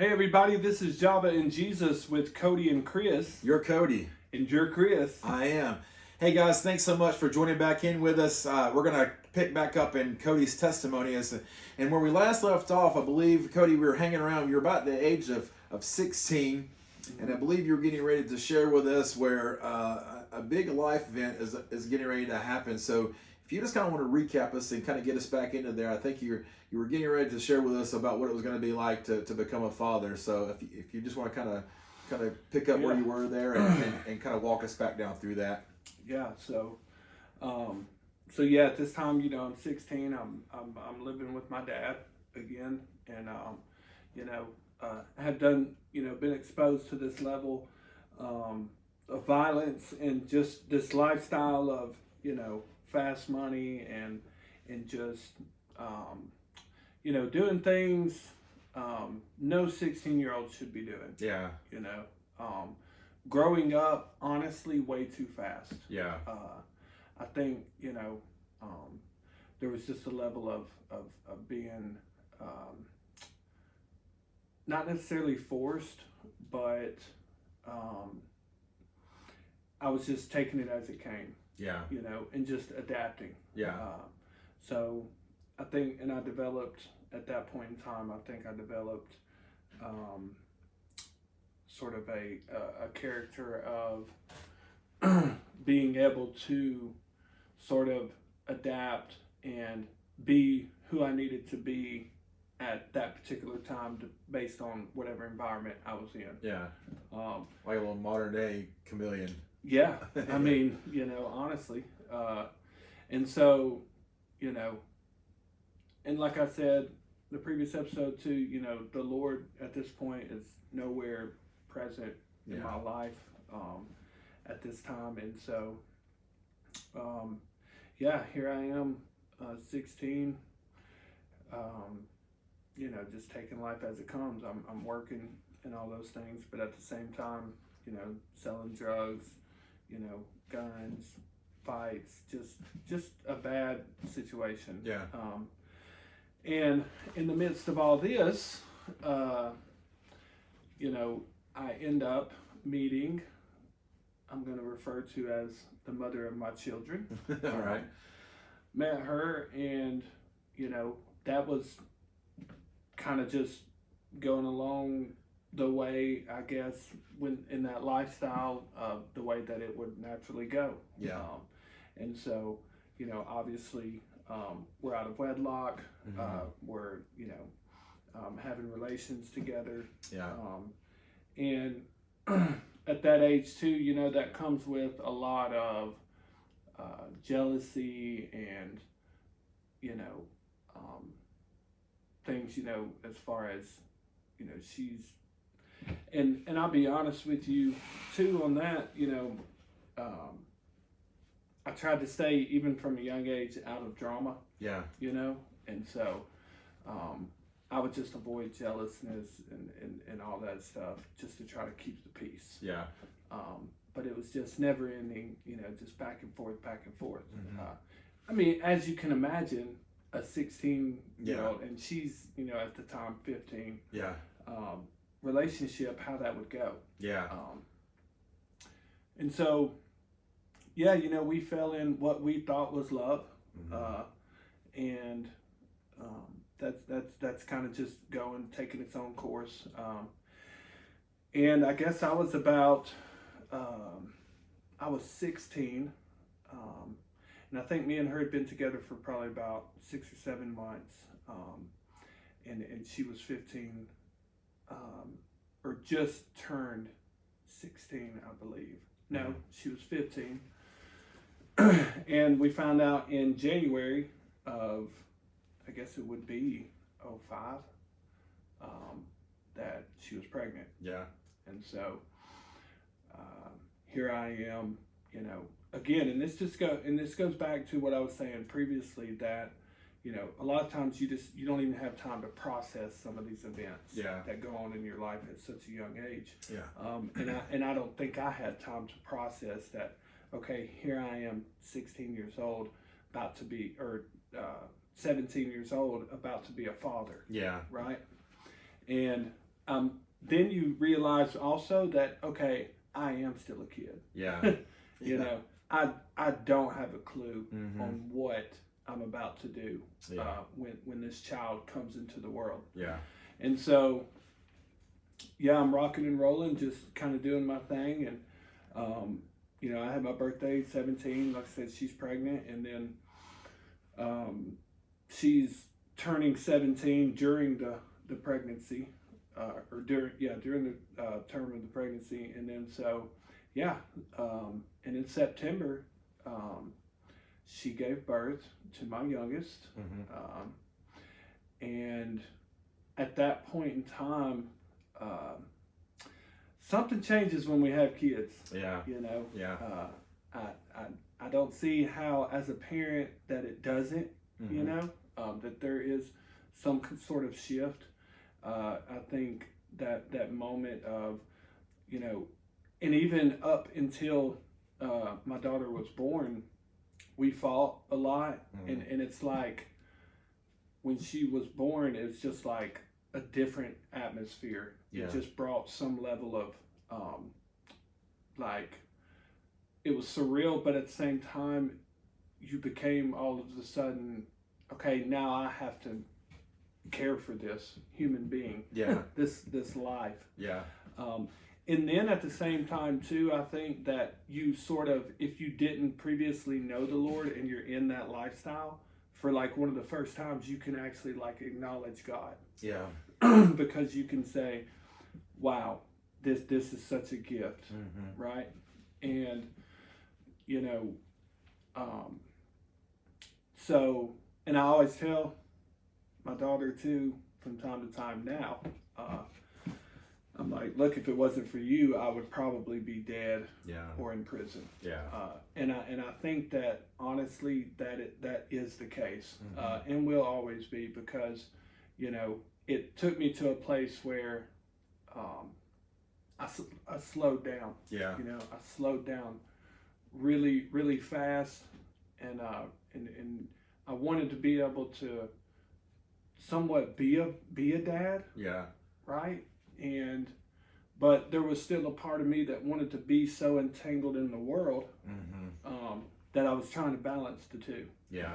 Hey everybody, this is Java and Jesus with Cody and Chris. You're Cody. And you're Chris. I am. Hey guys, thanks so much for joining back in with us. We're going to pick back up in Cody's testimony. And where we last left off, I believe, Cody, we were hanging around. You're about the age of 16. And I believe you were getting ready to share with us where a big life event is getting ready to happen. So if you just kind of want to recap us and kind of get us back into there, I think you were getting ready to share with us about what it was going to be like to become a father. So if you just want to kind of pick up where you were there and kind of walk us back down through that. Yeah. So yeah, at this time, I'm 16. I'm living with my dad again, and I had done been exposed to this level of violence and just this lifestyle of fast money and just doing things no 16-year-old should be doing. Yeah. Growing up, honestly, way too fast. Yeah. I think there was just a level of being not necessarily forced, but I was just taking it as it came. Yeah. And just adapting. Yeah. So I think, and I developed at that point in time, I think I developed sort of a character of being able to sort of adapt and be who I needed to be at that particular time based on whatever environment I was in. Yeah. Like a little modern day chameleon. Yeah. I mean, honestly. And so, and like I said, the previous episode too, the Lord at this point is nowhere present in my life at this time. And so, here I am, 16, just taking life as it comes. I'm working and all those things, but at the same time, selling drugs, guns, fights, just a bad situation. Yeah. And in the midst of all this, I end up meeting, I'm going to refer to as the mother of my children. All right. Met her, and, that was kind of just going along the way, I guess, when in that lifestyle of the way that it would naturally go. Yeah. And so, obviously, we're out of wedlock. Mm-hmm. We're, having relations together. Yeah. And at that age too, that comes with a lot of jealousy and, things, as far as, she's, and I'll be honest with you too on that, I tried to stay, even from a young age, out of drama. Yeah. And so I would just avoid jealousness and all that stuff just to try to keep the peace. Yeah. But it was just never ending, just back and forth. Mm-hmm. I mean, as you can imagine, a 16-year-old, and she's, at the time 15. Yeah. Relationship, how that would go. Yeah. And so, yeah, we fell in what we thought was love. Mm-hmm. And that's kind of just taking its own course. And I guess I was about, I was 16. And I think me and her had been together for probably about 6 or 7 months. And she was 15, or just turned 16, I believe. No, she was 15. And we found out in January of, I guess it would be 05, that she was pregnant. Yeah. And so here I am, again, and this goes back to what I was saying previously, that a lot of times you don't even have time to process some of these events that go on in your life at such a young age. Yeah. And I don't think I had time to process that. Okay, here I am, 16 years old, about to be, or 17 years old, about to be a father. Yeah. Right. And then you realize also that, okay, I am still a kid. Yeah. You know, I don't have a clue Mm-hmm. on what I'm about to do Yeah. when this child comes into the world. Yeah. And so, yeah, I'm rocking and rolling, just kind of doing my thing. And, you know, I had my birthday, 17. Like I said, she's pregnant. And then she's turning 17 during the pregnancy, or during the term of the pregnancy. And then so, yeah, and in September, she gave birth to my youngest. Mm-hmm. And at that point in time, something changes when we have kids. Yeah. You know. Yeah. I don't see how, as a parent, that it doesn't. Mm-hmm. You know, that there is some sort of shift. I think that moment of, you know, and even up until my daughter was born, we fought a lot. Mm-hmm. And it's like, when she was born, it's just like a different atmosphere. Yeah. It just brought some level of like, it was surreal, but at the same time, you became all of a sudden, okay, now I have to care for this human being. Yeah. this life. Yeah. And then at the same time too, I think that you sort of, if you didn't previously know the Lord and you're in that lifestyle, for like one of the first times, you can actually like acknowledge God. Yeah. Because you can say, wow, this is such a gift. Mm-hmm. Right? And, you know, so, and I always tell my daughter too, from time to time now, I'm like, look, if it wasn't for you, I would probably be dead. Yeah. Or in prison. Yeah. And I think that honestly that is the case. Mm-hmm. And will always be, because, you know, it took me to a place where I slowed down. Yeah. You know, I slowed down really, really fast, and I wanted to be able to somewhat be a dad. Yeah. Right? But there was still a part of me that wanted to be so entangled in the world, Mm-hmm. that I was trying to balance the two. Yeah.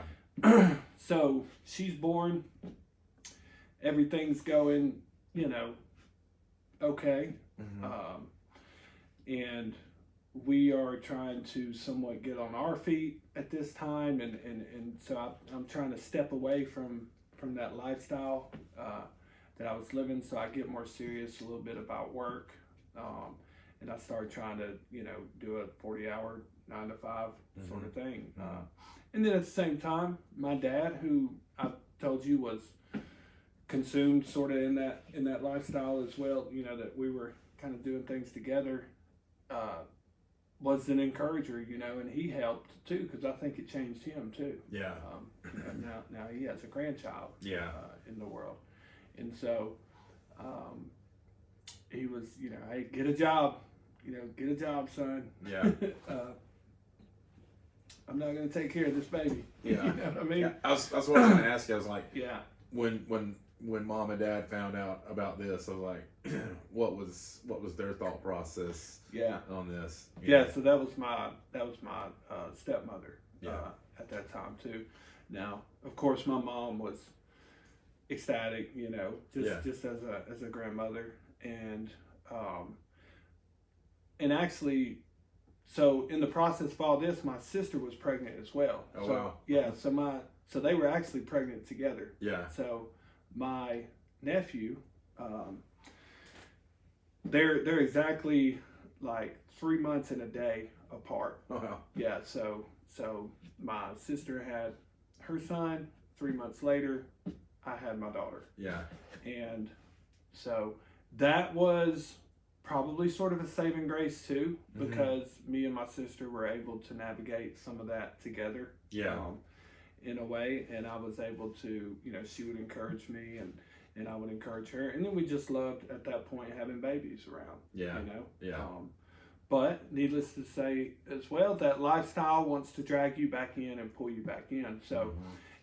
So she's born, everything's going, you know, okay. Mm-hmm. And we are trying to somewhat get on our feet at this time, and so I'm trying to step away from that lifestyle that I was living, so I get more serious a little bit about work, and I started trying to, you know, do a 40-hour 9 to 5 Mm-hmm. sort of thing. Mm-hmm. And then at the same time, my dad, who I told you was consumed sort of in that lifestyle as well, you know, that we were kind of doing things together, was an encourager, you know, and he helped too, because I think it changed him too. Yeah. You know, now he has a grandchild. Yeah. In the world. And so he was, you know, hey, get a job, son. Yeah. I'm not going to take care of this baby. Yeah. You know what I mean? Yeah. That's what I was going to ask you. I was like, Yeah. when mom and dad found out about this, I was like, what was their thought process? Yeah. On this? Yeah. So that was my stepmother. Yeah. At that time too. Now, of course, my mom was ecstatic, you know, just as a grandmother, and actually, so in the process of all this, my sister was pregnant as well. Oh, so, wow. Yeah. So they were actually pregnant together. Yeah. So my nephew, they're exactly like 3 months and a day apart. Oh, wow. Yeah. So my sister had her son. 3 months later, I had my daughter. Yeah. And so that was probably sort of a saving grace too, because me and my sister were able to navigate some of that together. Yeah. In a way, and I was able to, you know, she would encourage me, and I would encourage her, and then we just loved at that point having babies around. Yeah. You know. Yeah. But needless to say as well, that lifestyle wants to drag you back in and pull you back in. So,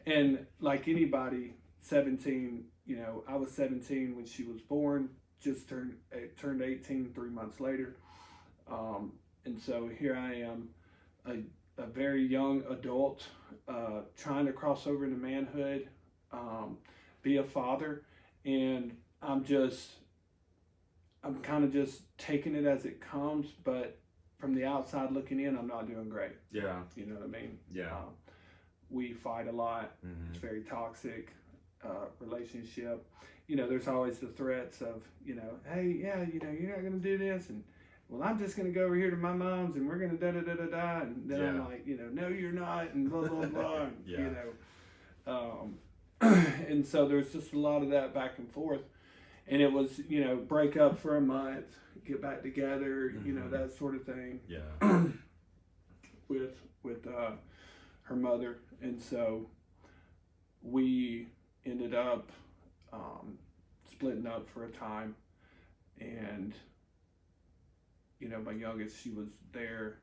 and like anybody, 17, you know, I was 17 when she was born. just turned 18 3 months later. And so here I am, a very young adult, trying to cross over into manhood, be a father, and I'm kind of just taking it as it comes, but from the outside looking in, I'm not doing great. Yeah. You know what I mean? Yeah. We fight a lot. Mm-hmm. It's very toxic relationship. You know, there's always the threats of, you know, hey, yeah, you know, you're not going to do this. And, well, I'm just going to go over here to my mom's and we're going to da-da-da-da-da. And then I'm like, you know, no, you're not. And blah, blah, blah. And, Yeah. you know. And so there's just a lot of that back and forth. And it was, you know, break up for a month, get back together, you know, that sort of thing. Yeah. with her mother. And so we ended up splitting up for a time. And, you know, my youngest, she was there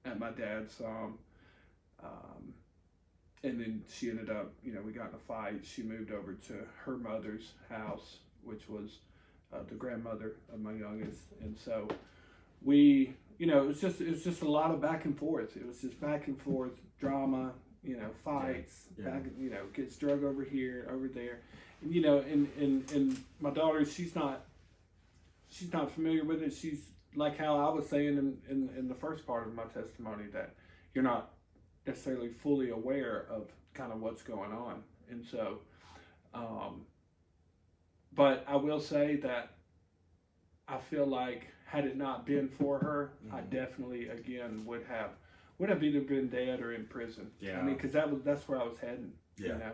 at my dad's. And then she ended up, you know, we got in a fight. She moved over to her mother's house, which was the grandmother of my youngest. And so we, you know, it was just a lot of back and forth. It was just back and forth drama, you know, fights, back, you know, gets drug over here, over there. And, you know, and my daughter, she's not familiar with it. She's like how I was saying in the first part of my testimony, that you're not necessarily fully aware of kind of what's going on. And so, but I will say that I feel like had it not been for her, I definitely again would have either been dead or in prison. Yeah. I mean, because that's where I was heading. Yeah.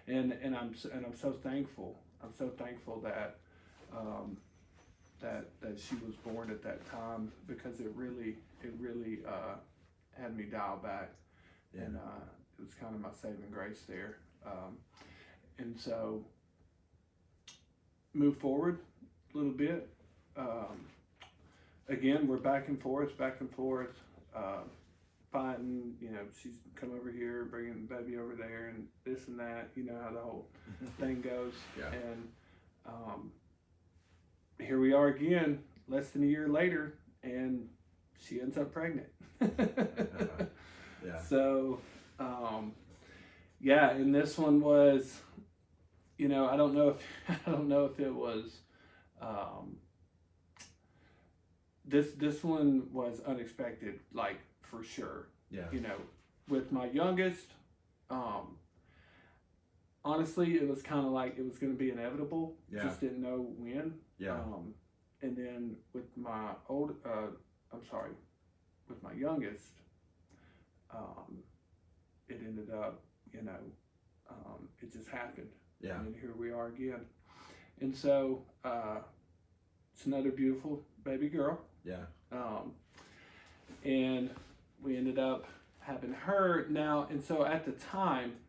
You know, and I'm so thankful. I'm so thankful that that she was born at that time, because it really had me dial back. Yeah. And it was kind of my saving grace there. And so move forward a little bit. Again, we're back and forth, fighting. You know, she's come over here, bringing the baby over there, and this and that. You know how the whole thing goes. Yeah. And here we are again, less than a year later, and she ends up pregnant. Yeah. So, yeah, and this one was, you know, I don't know if it was, this one was unexpected, like for sure. Yeah. You know, with my youngest, honestly, it was kind of like it was going to be inevitable. Yeah. Just didn't know when. Yeah. And then with my with my youngest, it ended up, you know, it just happened. Yeah. And here we are again. And so, it's another beautiful baby girl. Yeah. And we ended up having her now. And so at the time,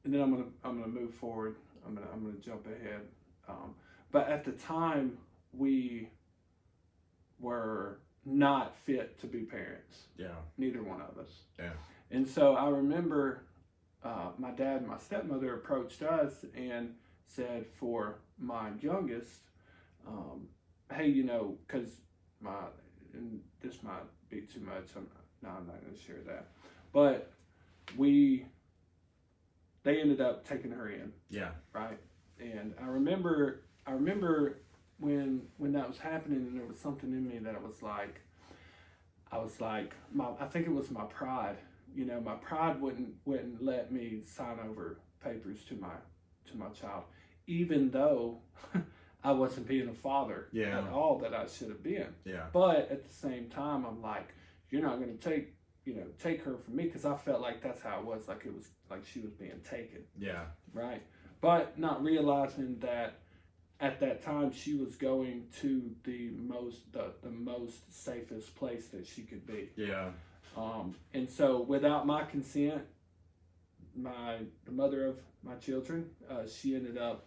and then I'm gonna move forward. I'm gonna jump ahead. But at the time, we were not fit to be parents. Yeah. Neither one of us. Yeah. And so I remember my dad and my stepmother approached us and said, for my youngest, hey, you know, because and this might be too much. I'm not going to share that. But they ended up taking her in. Yeah. Right. And I remember when that was happening, and there was something in me that I was like, I think it was my pride. You know, my pride wouldn't let me sign over papers to my child, even though I wasn't being a father at all that I should have been. Yeah. But at the same time, I'm like, you're not going to take her from me, because I felt like that's how it was. Like it was like she was being taken. Yeah. Right. But not realizing that at that time she was going to the most safest place that she could be. Yeah. And so without my consent, the mother of my children, she ended up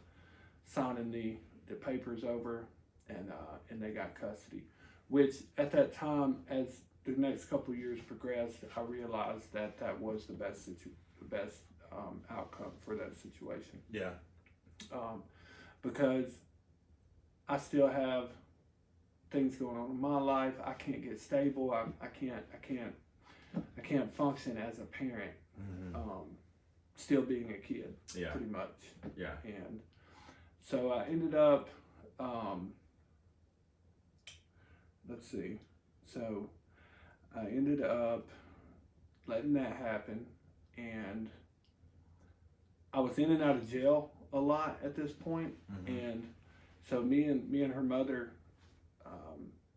signing the papers over, and they got custody. Which at that time, as the next couple of years progressed, I realized that was the best outcome for that situation. Yeah. because I still have things going on in my life. I can't get stable. I can't function as a parent. Still being a kid, pretty much. Yeah. And so I ended up, let's see. So I ended up letting that happen, and I was in and out of jail a lot at this point. And so me and her mother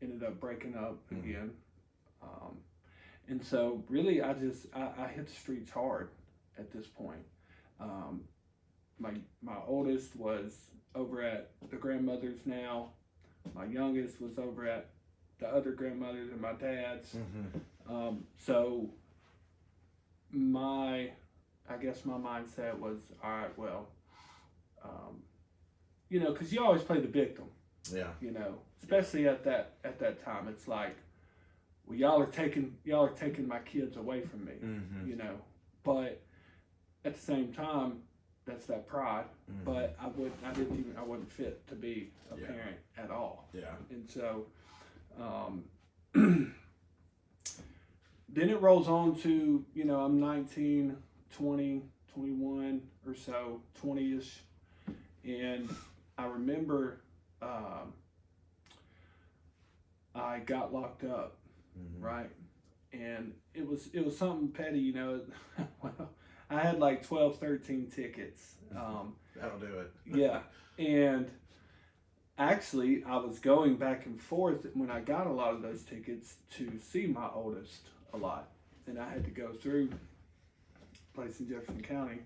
ended up breaking up again. And so really I hit the streets hard at this point. My oldest was over at the grandmother's now. My youngest was over at the other grandmother's and my dad's. So I guess my mindset was, all right, well, because you always play the victim. Yeah. Especially at that time, it's like, well, y'all are taking my kids away from me. But at the same time, that's that pride. But I wasn't fit to be a parent at all. Yeah. And so, then it rolls on to, I'm 19, 20, 21 or so, 20-ish. And I remember I got locked up, right? And it was something petty, well, I had like 12, 13 tickets. That'll do it. Yeah. And actually, I was going back and forth when I got a lot of those tickets to see my oldest a lot. And I had to go through a place in Jefferson County.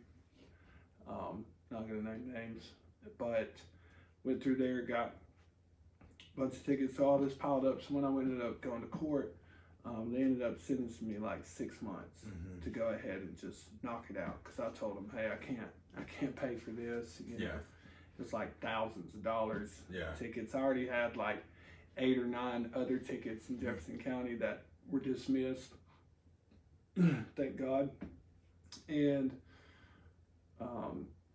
Not going to name names, but went through there, got a bunch of tickets. So all this piled up. So when I ended up going to court, they ended up sentencing me like 6 months to go ahead and just knock it out. Because I told them, hey, I can't pay for this. It's like thousands of dollars tickets. I already had like 8 or 9 other tickets in Jefferson County that were dismissed. Thank God. And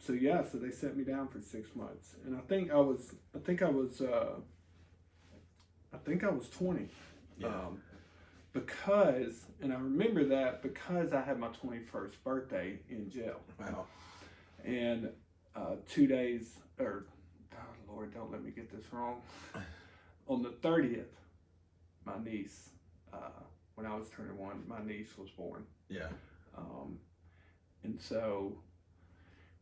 so they set me down for 6 months, and I think I was 20. Because, and I remember that because I had my 21st birthday in jail. Wow. And 2 days, or oh Lord, don't let me get this wrong. On the 30th, my niece, when I was turning 1, my niece was born. Yeah. And so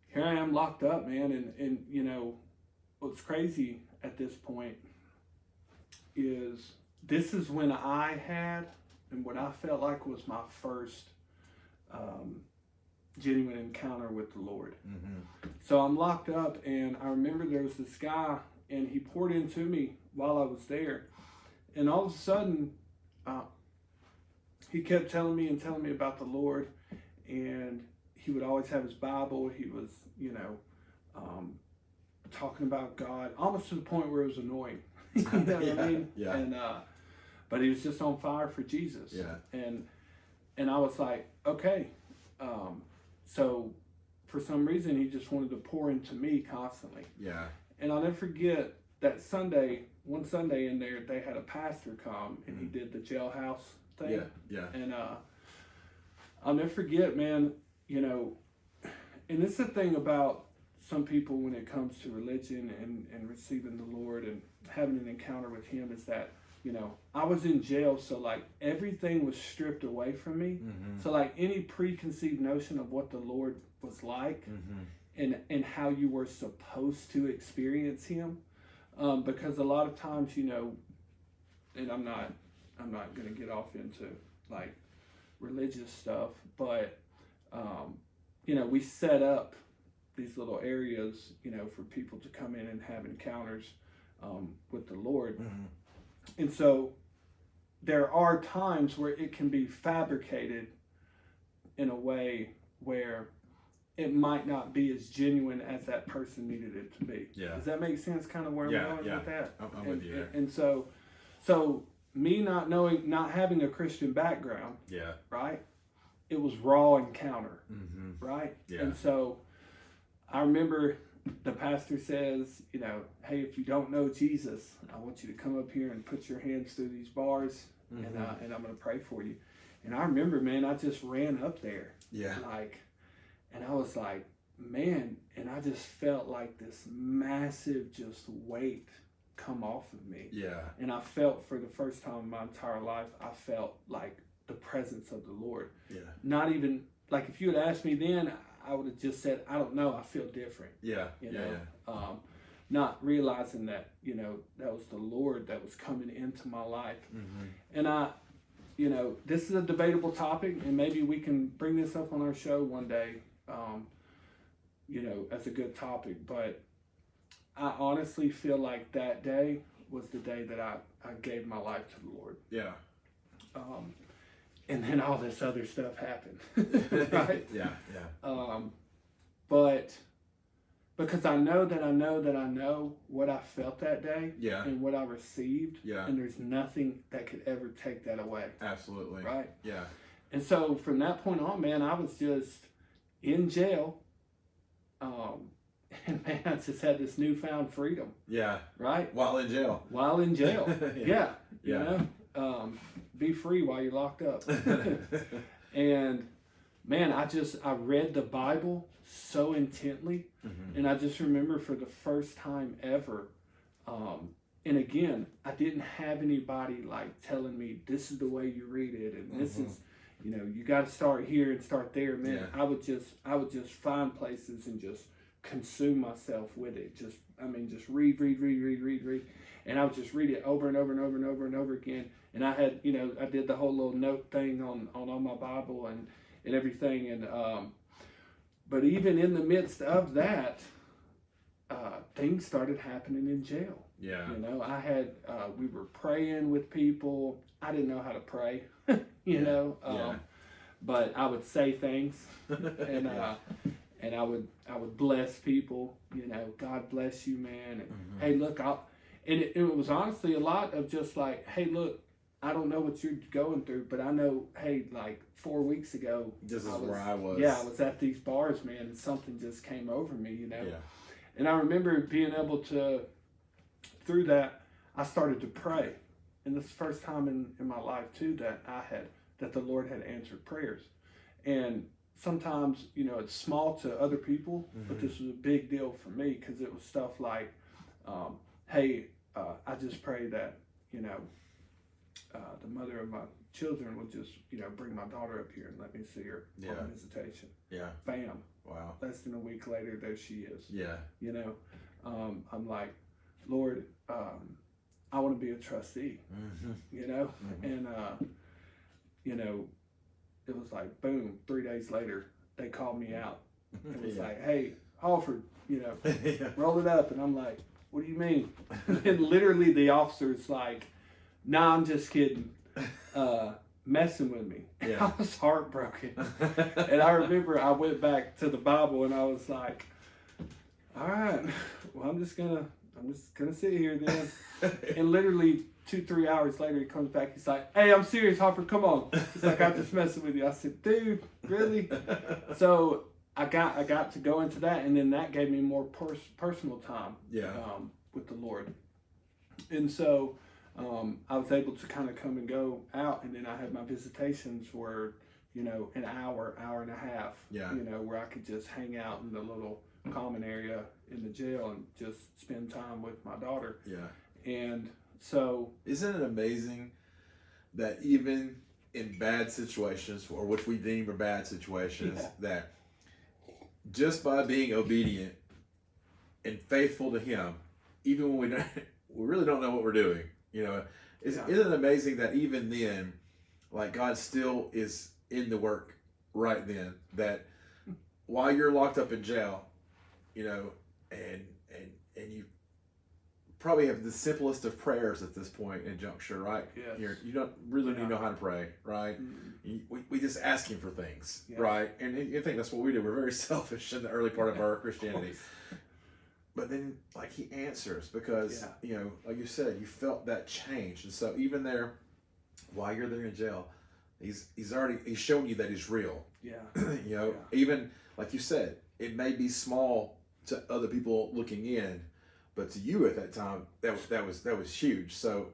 here I am locked up, man. And what's crazy at this point is this is when I had, and what I felt like was my first genuine encounter with the Lord. So I'm locked up, and I remember there was this guy, and he poured into me while I was there. And all of a sudden, he kept telling me about the Lord, and he would always have his Bible. He was, talking about God, almost to the point where it was annoying. You know what I mean? Yeah. And but he was just on fire for Jesus. Yeah. And I was like, okay. So for some reason, he just wanted to pour into me constantly. Yeah. And I'll never forget that one Sunday in there, they had a pastor come, and he did the jailhouse thing. Yeah. Yeah. And I'll never forget, man, and it's the thing about some people when it comes to religion and receiving the Lord and having an encounter with him is that, I was in jail, so like everything was stripped away from me. So like any preconceived notion of what the Lord was like and how you were supposed to experience him. Because a lot of times, and I'm not going to get off into like religious stuff, but, we set up these little areas, for people to come in and have encounters with the Lord. And so there are times where it can be fabricated in a way where it might not be as genuine as that person needed it to be. Yeah. Does that make sense kind of where I'm going with that? I'm with you there. And so me not having a Christian background, right? It was raw encounter, right? Yeah. And so I remember the pastor says, hey, if you don't know Jesus, I want you to come up here and put your hands through these bars, and I'm going to pray for you. And I remember, man, I just ran up there. Yeah. And I was like, man, and I just felt like this massive just weight come off of me. Yeah. And I felt for the first time in my entire life, I felt like the presence of the Lord. Yeah. Not even, like if you had asked me then, I would have just said, I don't know, I feel different. Yeah. Not realizing that, that was the Lord that was coming into my life. And this is a debatable topic, and maybe we can bring this up on our show one day, as a good topic. But I honestly feel like that day was the day that I gave my life to the Lord. Yeah. And then all this other stuff happened, right? Yeah. But because I know what I felt that day, and what I received, and there's nothing that could ever take that away. Absolutely. Right? Yeah. And so from that point on, man, I was just in jail, and man, I just had this newfound freedom. Yeah. Right? While in jail. Yeah. Be free while you're locked up. And man, I read the Bible so intently, and I just remember for the first time ever, and again, I didn't have anybody like telling me this is the way you read it, and this is, you got to start here and start there. Man, I would just find places and just consume myself with it. Just read, and I would just read it over and over and over and over and over again. And I had, I did the whole little note thing on my Bible and everything. And but even in the midst of that, things started happening in jail. Yeah. I had we were praying with people. I didn't know how to pray, but I would say things, and and I would bless people. God bless you, man. And hey, look, it was honestly a lot of just like, hey, look, I don't know what you're going through, but I know, hey, like 4 weeks ago, this is where I was. Yeah, I was at these bars, man, and something just came over me, Yeah. And I remember being able to, through that, I started to pray. And this is the first time in my life, too, that the Lord had answered prayers. And sometimes, it's small to other people, but this was a big deal for me because it was stuff like, hey, I just pray that, the mother of my children would just, bring my daughter up here and let me see her on visitation. Yeah. Bam. Wow. Less than a week later, there she is. Yeah. I'm like, Lord, I want to be a trustee, and, it was like, boom, 3 days later, they called me out. It was like, hey, Hallford, roll it up. And I'm like, what do you mean? And literally the officer's like, nah, I'm just kidding. Messing with me. Yeah. I was heartbroken. And I remember I went back to the Bible and I was like, all right, well, I'm just gonna sit here then. And literally 2-3 hours later, he comes back. He's like, hey, I'm serious, Hallford, come on. He's like, I'm just messing with you. I said, dude, really? So I got to go into that, and then that gave me more personal time with the Lord. And so I was able to kind of come and go out, and then I had my visitations were, an hour and a half, where I could just hang out in the little common area in the jail and just spend time with my daughter. Yeah. And so, isn't it amazing that even in bad situations, or which we deem are bad situations, that just by being obedient and faithful to Him, even when we really don't know what we're doing, isn't it amazing that even then, like, God still is in the work right then, that while you're locked up in jail, and you probably have the simplest of prayers at this point in juncture, right? Yeah. You don't really need to know how to pray, right? Mm-hmm. We just ask Him for things, right? And you think that's what we do. We're very selfish in the early part of our Christianity. But then, like, He answers because, like you said, you felt that change. And so even there, while you're there in jail, He's showing you that He's real. Yeah. Even, like you said, it may be small to other people looking in, but to you at that time, that was huge. So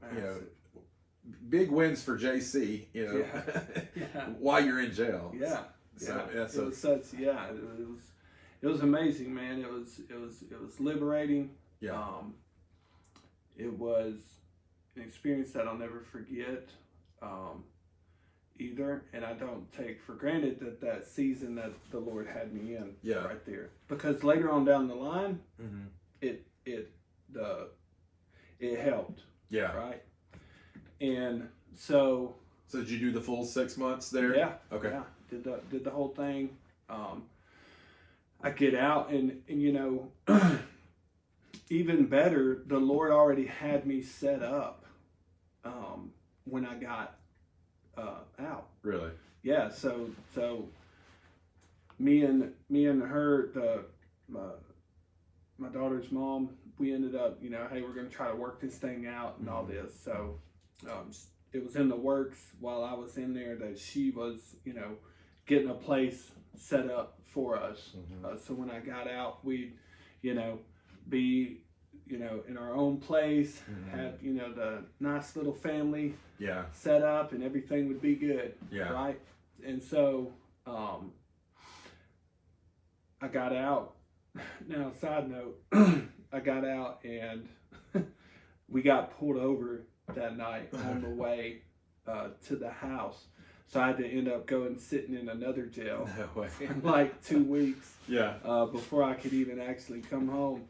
big wins for JC. While you're in jail. Yeah. So, it was such. Yeah, it was amazing, man. It was liberating. Yeah. It was an experience that I'll never forget. Either, and I don't take for granted that season that the Lord had me in right there, because later on down the line, it helped, right, and so did you do the full 6 months there? Yeah, okay, yeah, did the whole thing. I get out, and even better, the Lord already had me set up when I got out. Really? Yeah. So me and her, my daughter's mom, we ended up, hey, we're going to try to work this thing out and all this. So it was in the works while I was in there that she was, getting a place set up for us. So when I got out, we'd, be, in our own place, have, the nice little family set up, and everything would be good. Right. And so, I got out. Now, side note, I got out and we got pulled over that night on the way to the house. So I had to end up going sitting in another jail for like 2 weeks. Before I could even actually come home.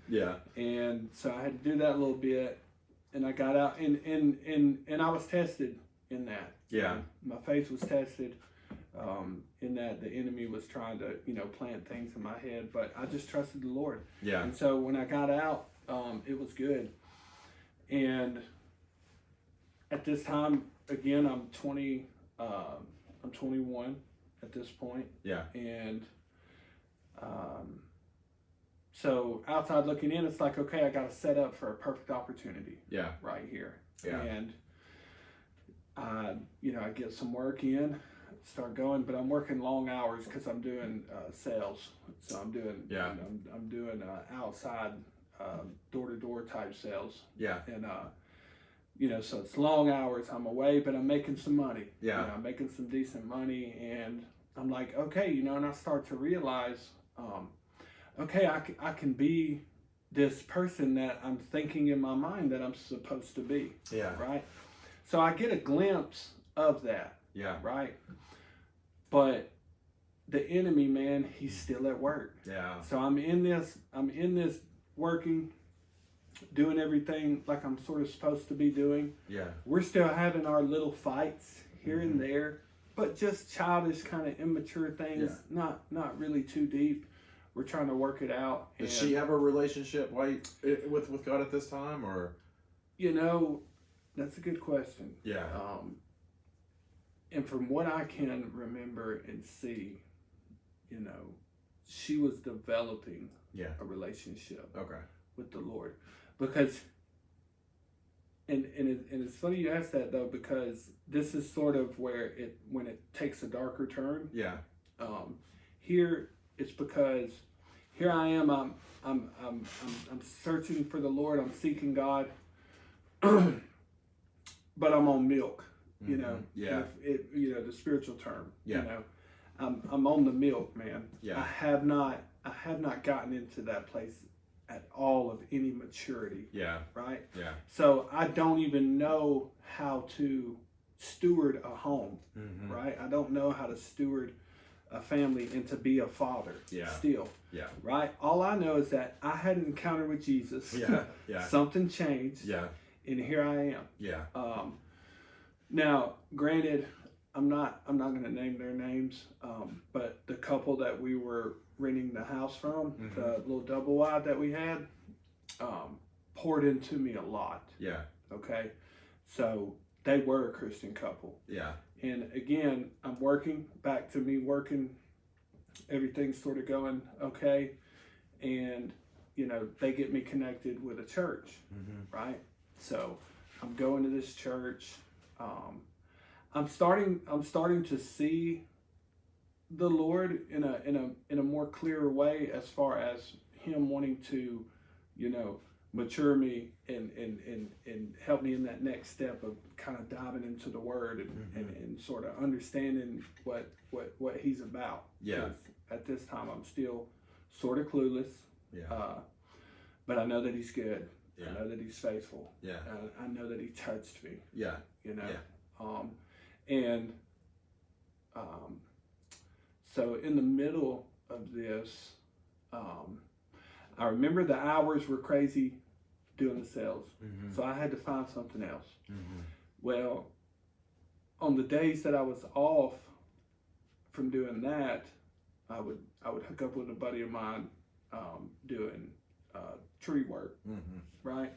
And so I had to do that a little bit, and I got out, and I was tested in that. My faith was tested in that the enemy was trying to, plant things in my head, but I just trusted the Lord. And so when I got out, it was good. And at this time, again, I'm 21 at this point. And so outside looking in, it's like, okay, I got to set up for a perfect opportunity. Right here. And I get some work in, start going, but I'm working long hours because I'm doing sales. So I'm doing I'm doing outside door-to-door type sales. And so it's long hours. I'm away, but I'm making some money. I'm making some decent money, and I'm like, okay, and I start to realize, okay, I can be this person that I'm thinking in my mind that I'm supposed to be. Right. So I get a glimpse of that. Right. But the enemy, man, he's still at work. So I'm in this working, doing everything like I'm sort of supposed to be doing. We're still having our little fights here and there, but just childish, kind of immature things, not really too deep. We're trying to work it out. Does she have a relationship with God at this time, or? That's a good question. And from what I can remember and see, she was developing a relationship with the Lord. Because, and it's funny you ask that though, because this is sort of where when it takes a darker turn. Here it's because here I am. I'm searching for the Lord. I'm seeking God, but I'm on milk. The spiritual term. I'm on the milk, man. I have not gotten into that place at all of any maturity. Right. So I don't even know how to steward a home. Right. I don't know how to steward a family and to be a father. Still. Right. All I know is that I had an encounter with Jesus. Something changed. And here I am. Now, granted, I'm not going to name their names, but the couple that we were renting the house from, the little double wide that we had, poured into me a lot. Okay, so they were a Christian couple. And again, I'm working, back to me working, everything's sort of going okay, and they get me connected with a church, right? So I'm going to this church. I'm starting to see the Lord in a more clearer way as far as him wanting to, mature me and help me in that next step of kind of diving into the Word and sort of understanding what He's about. Yeah. 'Cause at this time, I'm still sort of clueless. Yeah. But I know that He's good. Yeah. I know that He's faithful. Yeah. I know that He touched me. Yeah. And so in the middle of this, I remember the hours were crazy doing the sales. So I had to find something else. Well, on the days that I was off from doing that, I would hook up with a buddy of mine doing tree work, right?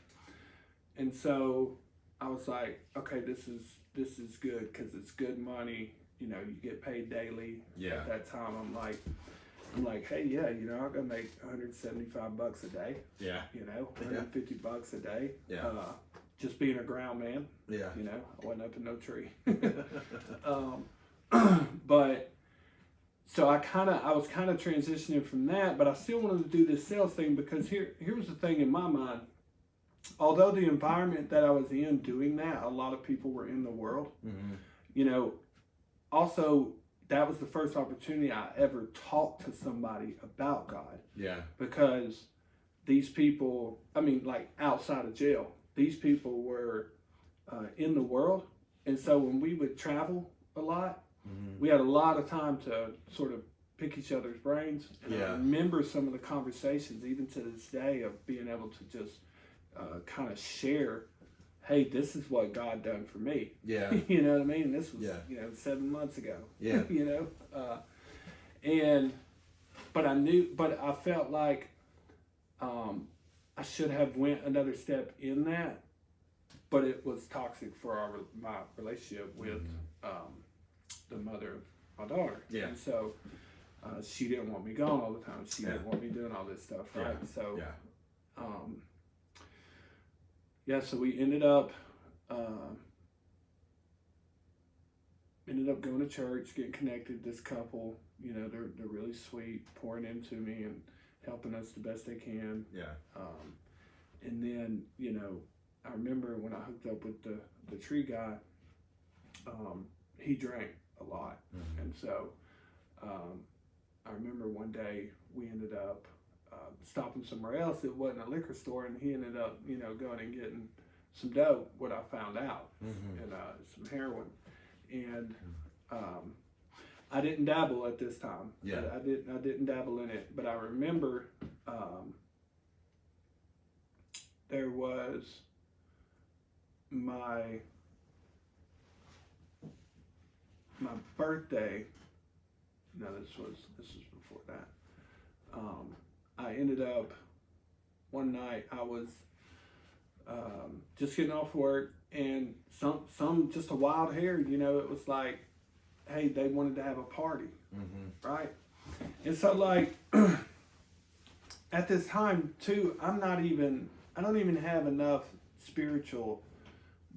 And so I was like, okay, this is good because it's good money. You get paid daily. Yeah. At that time, I'm like, hey, yeah, I'm gonna make $175 a day. Yeah. $150 a day. Yeah. Just being a ground man. Yeah. I wasn't up in no tree. But so I was kind of transitioning from that, but I still wanted to do this sales thing because here was the thing in my mind. Although the environment that I was in doing that, a lot of people were in the world. Also, that was the first opportunity I ever talked to somebody about God. Yeah. Because these people, like outside of jail, these people were in the world. And so when we would travel a lot, we had a lot of time to sort of pick each other's brains. And I remember some of the conversations, even to this day, of being able to just kind of share, hey, this is what God done for me. Yeah. You know what I mean? This was, 7 months ago. Yeah. But I felt like I should have went another step in that, but it was toxic for my relationship with the mother of my daughter. Yeah. And so she didn't want me gone all the time. She didn't want me doing all this stuff, right? Yeah. So, so we ended up going to church, getting connected. This couple, they're really sweet, pouring into me and helping us the best they can. Yeah. And then, I remember when I hooked up with the tree guy, he drank a lot. And so I remember one day we ended up stopping somewhere else. It wasn't a liquor store, and he ended up, going and getting some dope, what I found out, and some heroin. And I didn't dabble at this time. Yeah. I didn't dabble in it, but I remember there was my birthday. No, this was before that. I ended up one night. I was just getting off work, and some just a wild hair. It was like, hey, they wanted to have a party, right? And so like at this time too, I don't even have enough spiritual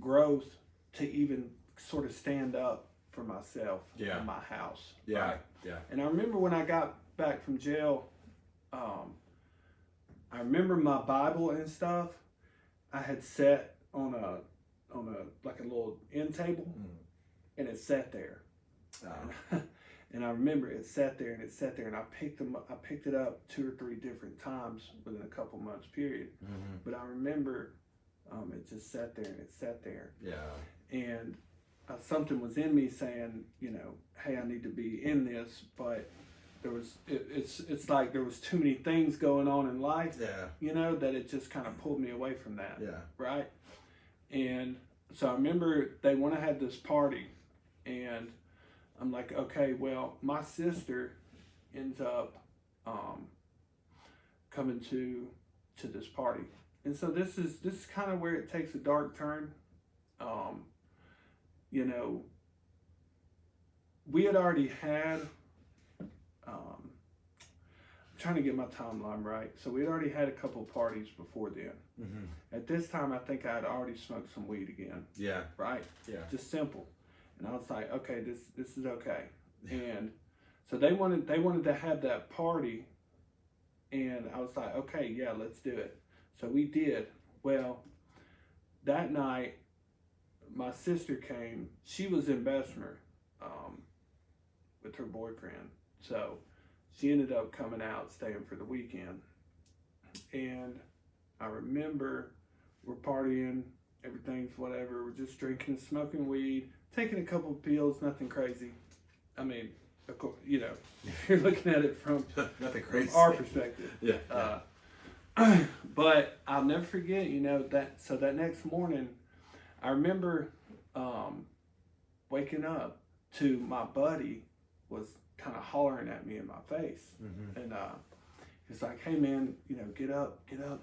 growth to even sort of stand up for myself in my house. Yeah. Right? Yeah. And I remember when I got back from jail, I remember my Bible and stuff I had set on a like a little end table, and it sat there. And I remember it sat there, and I picked it up 2 or 3 different times within a couple months period. But I remember it just sat there, and it sat there. Yeah. And something was in me saying, hey, I need to be in this, but there was it's like there was too many things going on in life, that it just kind of pulled me away from that. Yeah. Right. And so I remember they want to have this party, and I'm like, okay, well, my sister ends up coming to this party, and so this is kind of where it takes a dark turn. We had already had. I'm trying to get my timeline right. So we had already had a couple parties before then. At this time, I think I had already smoked some weed again. Yeah. Right? Yeah. Just simple. And I was like, okay, this is okay. And so they wanted to have that party, And I was like, okay, yeah, let's do it. So we did. Well, that night, my sister came. She was in Bessemer with her boyfriend. So she ended up coming out, staying for the weekend. And I remember we're partying, everything's whatever. We're just drinking and smoking weed, taking a couple of pills, nothing crazy. I mean, of course, you know, if you're looking at it from, Nothing crazy. our perspective. Yeah. But I'll never forget, you know, that next morning, I remember waking up to my buddy was kind of hollering at me in my face. Mm-hmm. And he's like, hey man, you know, get up,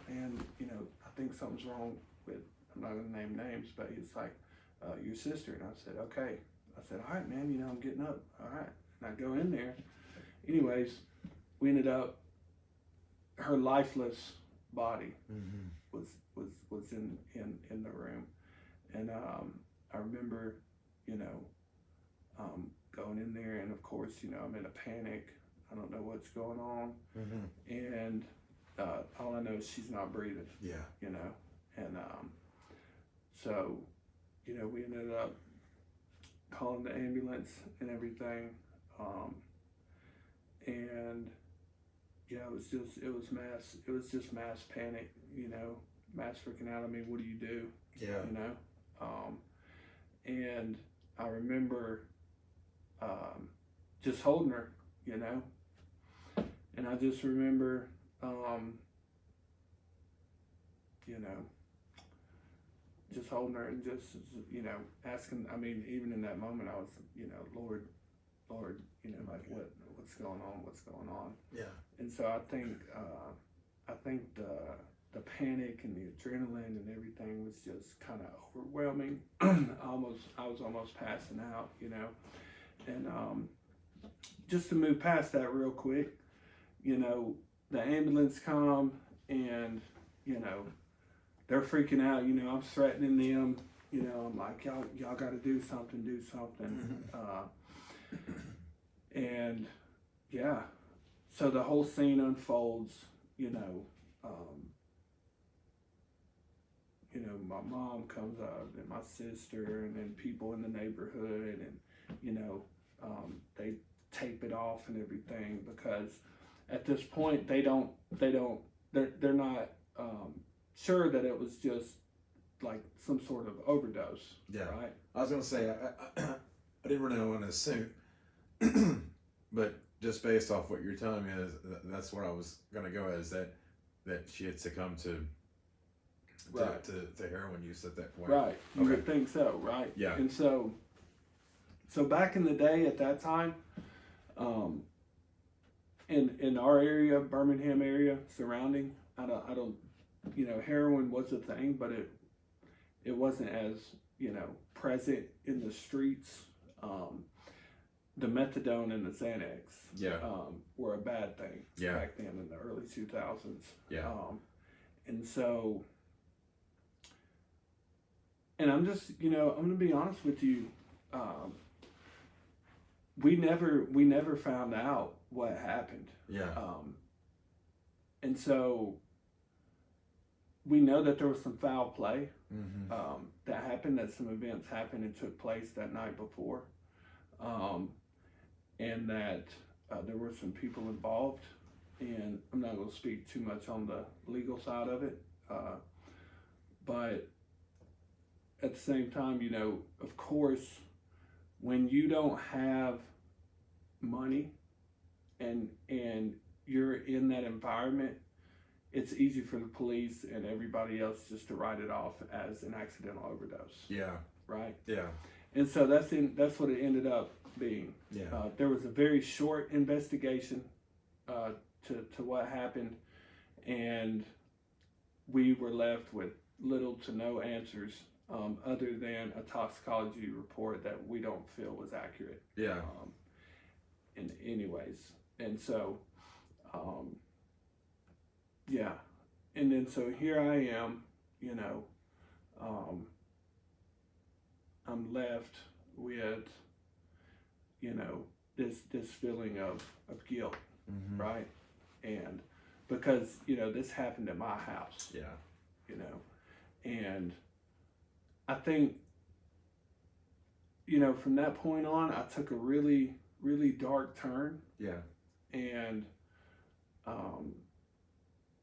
man. You know, I think something's wrong with, I'm not going to name names, but he's like, your sister. And I said, okay. I said, all right, man, you know, I'm getting up. All right. And I go in there. Anyways, we ended up, her lifeless body Mm-hmm. was in the room. And I remember, you know, going in there, and of course, you know, I'm in a panic. I don't know what's going on. Mm-hmm. And all I know is she's not breathing. Yeah. You know, and so, you know, we ended up calling the ambulance and everything, and yeah, it was just mass panic, you know, mass freaking out. I mean, what do you do? Yeah. You know, and I remember just holding her, you know, and I just remember, you know, just holding her and just, you know, asking. I mean, even in that moment, I was, you know, Lord, you know, like what's going on? Yeah. And so I think the panic and the adrenaline and everything was just kind of overwhelming. I was almost passing out, you know. And just to move past that real quick, you know, the ambulance come and, you know, they're freaking out. You know, I'm threatening them. You know, I'm like, y'all got to do something. Mm-hmm. And yeah, so the whole scene unfolds. You know, my mom comes up, and my sister, and then people in the neighborhood, and you know, they tape it off and everything, because at this point they're not sure that it was just like some sort of overdose. Yeah. Right. I was gonna say I didn't really want to assume, but just based off what you're telling me, that's where I was gonna go, is that she had succumbed to heroin use at that point. Right. You Okay. would think so, right? Yeah. And so back in the day, at that time, in our area, Birmingham area surrounding, I don't, you know, heroin was a thing, but it wasn't as, you know, present in the streets. The methadone and the Xanax, were a bad thing back then in the early 2000s. Yeah. And so, and I'm just, you know, I'm gonna be honest with you. We never found out what happened. Yeah. And so we know that there was some foul play that happened, that some events happened and took place that night before, and that there were some people involved. And I'm not going to speak too much on the legal side of it, but at the same time, you know, of course, when you don't have money and you're in that environment, it's easy for the police and everybody else just to write it off as an accidental overdose. Yeah. Right. Yeah. And so that's what it ended up being. Yeah. There was a very short investigation to what happened, and we were left with little to no answers, other than a toxicology report that we don't feel was accurate. Yeah. In anyways, and so, yeah, and then so here I am, you know, I'm left with, you know, this feeling of guilt, Mm-hmm. right? And because, you know, this happened at my house, Yeah. you know, and I think, you know, from that point on, I took a really, really dark turn, Yeah. and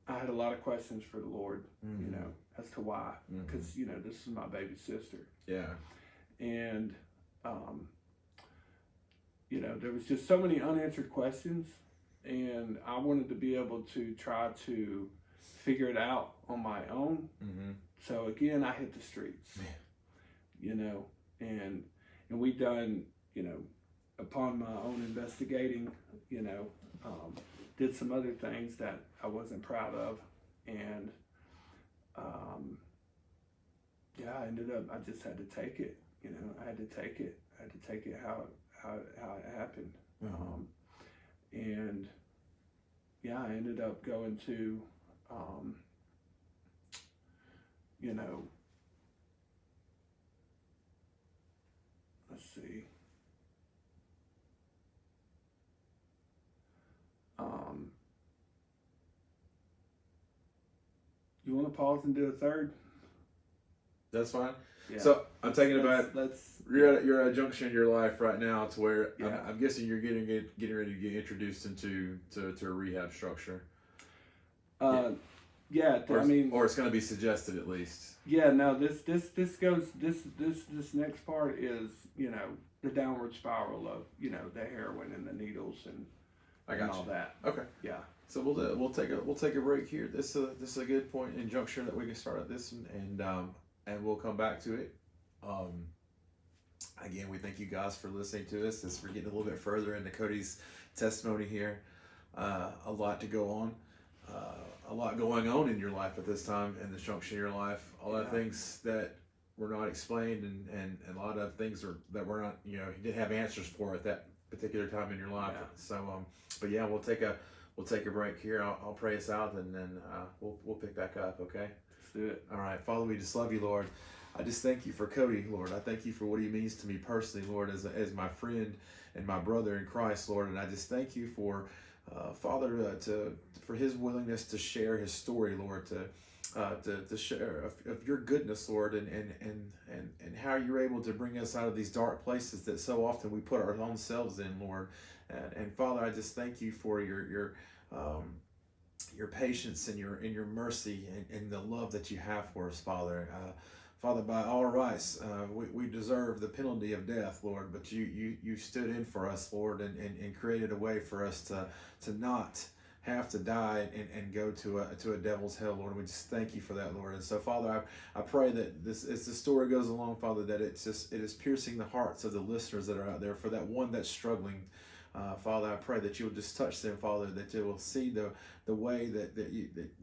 I had a lot of questions for the Lord, you know, as to why, because, you know, this is my baby sister. Yeah. And, you know, there was just so many unanswered questions, and I wanted to be able to try to figure it out on my own. So again, I hit the streets, you know, and we done, you know, upon my own investigating, you know, did some other things that I wasn't proud of, and yeah, I ended up, I just had to take it, you know, I had to take it how it happened. And yeah, I ended up going to, you know, let's see, you want to pause and do a third? That's fine. Yeah. So I'm thinking about let's you're at a junction in your life right now to where Yeah. I'm guessing you're getting ready to get introduced into a rehab structure. Yeah, Or, I mean, or it's going to be suggested at least. yeah, no, this next part is, you know, the downward spiral of, you know, the heroin and the needles and all that. Okay. Yeah. So we'll take a break here. This is a good point in juncture that we can start at this, and we'll come back to it. Again, we thank you guys for listening to us as we're getting a little bit further into Cody's testimony here. A lot to go on. A lot going on in your life at this time, in this junction in your life. A lot of things that were not explained, and a lot of things that were not, you know, you didn't have answers for at that particular time in your life. Yeah. So, but yeah, we'll take a break here. I'll pray us out, and then we'll pick back up. Okay. Let's do it. All right, Father, we just love you, Lord. I just thank you for Cody, Lord. I thank you for what he means to me personally, Lord, as my friend and my brother in Christ, Lord. And I just thank you for Father, for his willingness to share his story, Lord, to share of your goodness, Lord, and how you're able to bring us out of these dark places that so often we put our own selves in, Lord. And Father, I just thank you for your patience and your mercy and the love that you have for us, Father. Father, by all rights, we deserve the penalty of death, Lord, but you stood in for us, Lord, and created a way for us to not have to die and go to a devil's hell, Lord. And we just thank you for that, Lord. And so, Father, I pray that this, as the story goes along, Father, that it is piercing the hearts of the listeners that are out there, for that one that's struggling. Father, I pray that you will just touch them, Father, that they will see the way that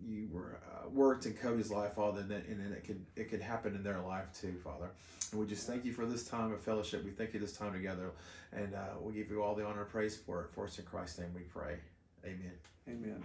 you were worked in Cody's life, Father, and it could happen in their life too, Father. And we just thank you for this time of fellowship. We thank you this time together, and we'll give you all the honor and praise for it. For us in Christ's name we pray. Amen. Amen.